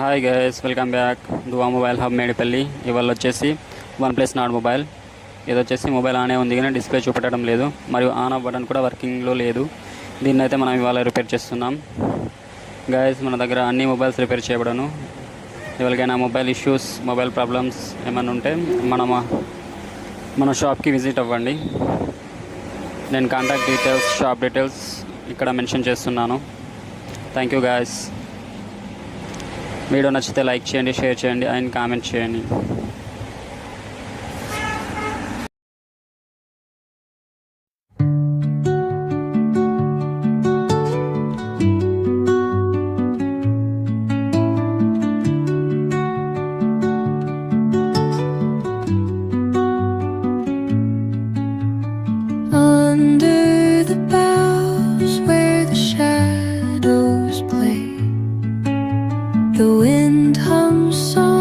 Hi guys, welcome back దువా mobile hub Medipalli. ఇవాళ వచ్చేసి వన్ ప్లస్ నాట్ మొబైల్. ఇది వచ్చేసి మొబైల్ ఆనే ఉంది కానీ డిస్ప్లే చూపెట్టడం లేదు, మరియు ఆన్ అవ్వడం కూడా వర్కింగ్లో లేదు. దీన్ని అయితే మనం ఇవాళ రిపేర్ చేస్తున్నాం. గైస్, మన దగ్గర అన్ని మొబైల్స్ రిపేర్ చేయబడను. ఎవరికైనా మొబైల్ ఇష్యూస్, మొబైల్ ప్రాబ్లమ్స్ ఏమైనా ఉంటే మన షాప్కి విజిట్ అవ్వండి. నేను కాంటాక్ట్ డీటెయిల్స్, షాప్ డీటెయిల్స్ ఇక్కడ మెన్షన్ చేస్తున్నాను. Thank you guys. వీడియో నచ్చితే లైక్ చేయండి, షేర్ చేయండి అండ్ కామెంట్ చేయండి. Under the boughs where the shadows play, the wind hums soft.